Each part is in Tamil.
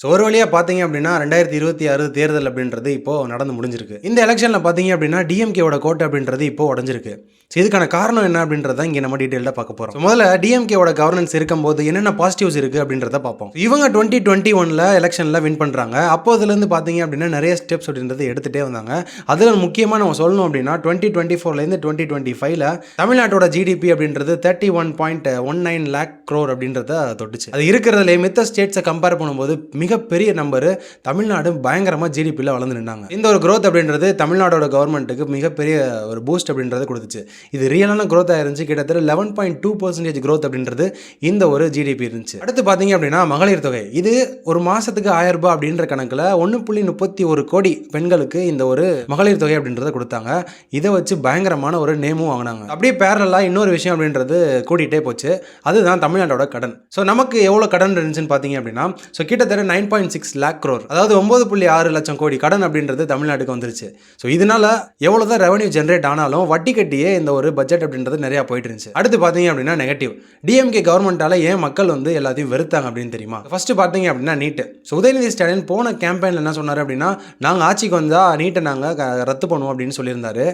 ஸோ ஒரு வழியாக பார்த்தீங்க அப்படின்னா 2026 தேர்தல் அப்படின்றது இப்போ நடந்து முடிஞ்சிருக்கு. இந்த எலெக்ஷனில் பார்த்தீங்க அப்படின்னா டிஎம்கேவோட கோட்டை அப்படின்றது இப்போ உடஞ்சிருக்கு. ஸோ இதுக்கான காரணம் என்ன அப்படின்றத இங்கே நம்ம டீட்டெயிலாக பார்க்க போகிறோம். முதல்ல டிஎம்கேவோட கவர்னன்ஸ் இருக்கும்போது என்னென்ன பாசிட்டிவ்ஸ் இருக்குது அப்படின்றத பார்ப்போம். இவங்க 2021 எலெக்ஷனில் வின் பண்ணுறாங்க. அப்போதுலேருந்து பார்த்தீங்க அப்படின்னா நிறைய ஸ்டெப்ஸ் அப்படின்றது எடுத்துகிட்டே வந்தாங்க. அதில் முக்கியமாக நம்ம சொல்லணும் அப்படின்னா 2024லேருந்து 2025 தமிழ்நாட்டோட ஜிடிபி அப்படின்றது 31.19 lakh crore அப்படின்றத தொட்டுச்சு. அது இருக்கிறதுலே மித்த ஸ்டேட்ஸை கம்பேர் பண்ணும்போது மிகப்பெரிய நம்பர் தமிழ்நாடு பயங்கரமாக ஜிடிபியில் வளர்ந்து நின்னாங்க. இந்த ஒரு growth அப்படின்றது தமிழ்நாடோட கவர்மெண்ட்டுக்கு மிகப்பெரிய ஒரு பூஸ்ட் அப்படின்றது கொடுத்துச்சு. இது ரியலான growth இருந்துச்சு. கிட்டத்தட்ட 11.2% growth அப்படின்றது இந்த ஒரு ஜிடிபி இருந்துச்சு. அடுத்து பார்த்தீங்க அப்படின்னா மகளிர் தொகை, இது ஒரு மாசத்துக்கு 1000 ரூபாய் அப்படின்ற கணக்கில் 1.31 கோடி பெண்களுக்கு இந்த ஒரு மகளிர் தொகை அப்படின்றத கொடுத்தாங்க. இதை வச்சு பயங்கரமான ஒரு நேமும் வாங்கினாங்க. அப்படியே பேரலாக இன்னொரு விஷயம் அப்படின்றது கூட்டிகிட்டே போச்சு. அதுதான் தமிழ்நாட்டோட கடன். ஸோ நமக்கு எவ்வளோ கடன் இருந்துச்சுன்னு பார்த்தீங்க அப்படின்னா ஸோ கிட்டத்தட்ட 9.6 lakh crore, அதாவது 9.6 லட்சம் கோடி கடன் அப்படின்றது தமிழ்நாட்டுக்கு வந்துருச்சு. ஸோ இதனால எவ்வளோதான் ரெவன்யூ ஜென்ரேட் ஆனாலும் வட்டி கட்டியே இந்த ஒரு பட்ஜெட் அப்படின்றது நிறையா போயிட்டு இருந்துச்சு. அடுத்து பார்த்தீங்க அப்படின்னா நெகட்டிவ், டிஎம்கே கவர்மெண்ட்டால் ஏன் மக்கள் வந்து எல்லாத்தையும் வெறுத்தாங்க அப்படின்னு தெரியுமா? ஃபர்ஸ்ட் பார்த்தீங்க அப்படின்னா நீட்டு. ஸோ உதயநிதி ஸ்டாலின் போன கேம்பெயினில் என்ன சொன்னார் அப்படின்னா, நாங்கள் ஆட்சிக்கு வந்தால் நீட்டை நாங்கள் ரத்து பண்ணுவோம் அப்படின்னு சொல்லியிருந்தாரு.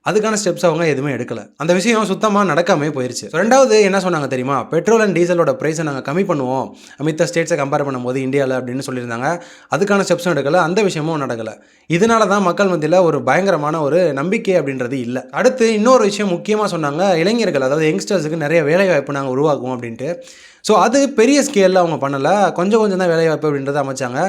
அதுக்கான ஸ்டெப்ஸ் அவங்க எதுவுமே எடுக்கல. அந்த விஷயம் சுத்தமாக நடக்காமே போயிருச்சு. ரெண்டாவது என்ன சொன்னாங்க தெரியுமா? பெட்ரோல் அண்ட் டீசலோட ப்ரைஸை நாங்கள் கம்மி பண்ணுவோம் மித்த ஸ்டேட்ஸை கம்பேர் பண்ணும்போது இந்தியாவில் அப்படின்னு சொல்லியிருந்தாங்க. அதுக்கான ஸ்டெப்ஸும் எடுக்கல, அந்த விஷயமும் நடக்கலை. இதனால தான் மக்கள் மத்தியில் ஒரு பயங்கரமான ஒரு நம்பிக்கை அப்படின்றது இல்லை. அடுத்து இன்னொரு விஷயம் முக்கியமாக சொன்னாங்க, இளைஞர்கள் அதாவது யங்ஸ்டர்ஸுக்கு நிறைய வேலைவாய்ப்பு நாங்கள் உருவாக்குவோம் அப்படின்ட்டு. ஸோ அது பெரிய ஸ்கேலில் அவங்க பண்ணலை, கொஞ்சம் கொஞ்சம் தான் வேலைவாய்ப்பு அப்படின்றத அமைச்சாங்க.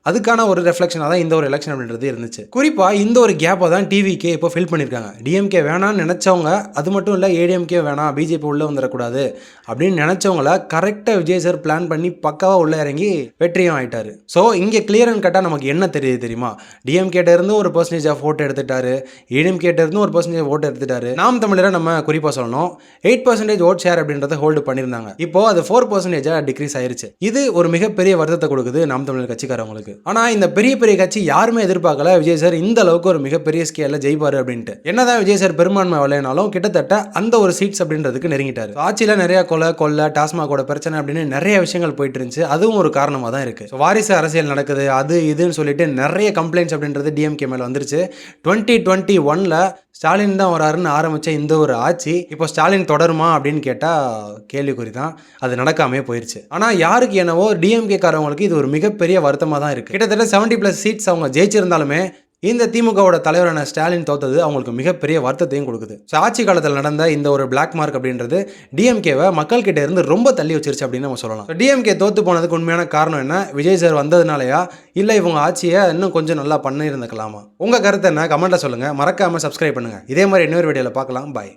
அதுக்கான ஒரு ரெஃப்ளெக்ஷனாக தான் இந்த ஒரு எலெக்ஷன் அப்படின்றது இருந்துச்சு. குறிப்பாக இந்த ஒரு கேப்பை தான் டிவிக்கே இப்போ ஃபில் பண்ணியிருக்காங்க. டிஎம்கே வேணான்னு நினச்சவங்க, அது மட்டும் இல்லை ஏடிஎம்கே வேணாம் பிஜேபி உள்ளே வந்துடக்கூடாது அப்படின்னு நினச்சவங்கள கரெக்டாக விஜய் சார் பிளான் பண்ணி பக்காவாக உள்ளே இறங்கி வெற்றியும் ஆகிட்டார். ஸோ இங்கே கிளியர் அண்ட் கட்டாக நமக்கு என்ன தெரியுது தெரியுமா? டிஎம்கேட்டேருந்து ஒரு பர்சன்டேஜ் ஆஃப் ஓட்டு எடுத்துட்டாரு, ஏடிஎம்கேட்டேருந்து ஒரு பர்சன்டேஜ் ஓட்டு எடுத்துட்டாரு. நாம் தமிழரை நம்ம குறிப்பாக சொல்லணும் 8% ஓட் ஷேர் அப்படின்றத ஹோல்டு பண்ணியிருந்தாங்க. இப்போது அது 4% டிக்ரீஸ் ஆயிருச்சு. இது ஒரு மிகப்பெரிய வருத்தத்தை கொடுக்குது நாம் தமிழர் கட்சிக்காரவங்களுக்கு. ஆனால் இந்த பெரிய பெரிய கட்சி யாருமே எதிர்பார்க்கல விஜய் சார் இந்த அளவுக்கு ஒரு மிகப்பெரிய ஸ்கேலில் ஜெயிப்பார் அப்படின்ட்டு. என்னதான் விஜய் சார் பெரும்பான்மை வரலைனாலும் கிட்டத்தட்ட அந்த ஒரு சீட்ஸ் அப்படின்றதுக்கு நெருங்கிட்டார். ஆட்சியில் நிறைய கொலை டாஸ்மாகோட பிரச்சனை அப்படின்னு நிறைய விஷயங்கள் போயிட்டு இருந்துச்சு. அதுவும் ஒரு காரணமாக தான் இருக்கு. வாரிசு அரசியல் நடக்குது அது இதுன்னு சொல்லிட்டு நிறைய கம்ப்ளைண்ட்ஸ் அப்படின்றது டிஎம்கே மேலே வந்துருச்சு. 2021 ஸ்டாலின் தான் வராருன்னு ஆரம்பித்த இந்த ஒரு ஆட்சி இப்போ ஸ்டாலின் தொடருமா அப்படின்னு கேட்டால் கேள்விக்குறி தான். அது நடக்காமே போயிடுச்சு. ஆனால் யாருக்கு என்னவோ டிஎம்கே காரவங்களுக்கு இது ஒரு மிகப்பெரிய வருத்தமாக தான் இருக்குது. கிட்டத்தட்ட 70+ சீட்ஸ் அவங்க ஜெயிச்சிருந்தாலுமே இந்த திமுகவோட தலைவரான ஸ்டாலின் தோத்தது அவங்களுக்கு மிகப்பெரிய வருத்தத்தையும் கொடுக்குது. ஸோ ஆட்சி காலத்தில் நடந்த இந்த ஒரு பிளாக் மார்க் அப்படின்றது டிஎம்கேவை மக்கள் கிட்ட இருந்து ரொம்ப தள்ளி வச்சிருச்சு அப்படின்னு நம்ம சொல்லலாம். டிஎம்கே தோத்து போனதுக்கு உண்மையான காரணம் என்ன? விஜய் சார் வந்ததுனாலயா, இல்லை இவங்க ஆட்சியை இன்னும் கொஞ்சம் நல்லா பண்ணியிருந்துக்கலாமா? உங்கள் கருத்தை என்ன கமெண்ட்டில் சொல்லுங்கள். மறக்காமல் சப்ஸ்கிரைப் பண்ணுங்கள். இதே மாதிரி இன்னொரு வீடியோவில் பார்க்கலாம். பாய்.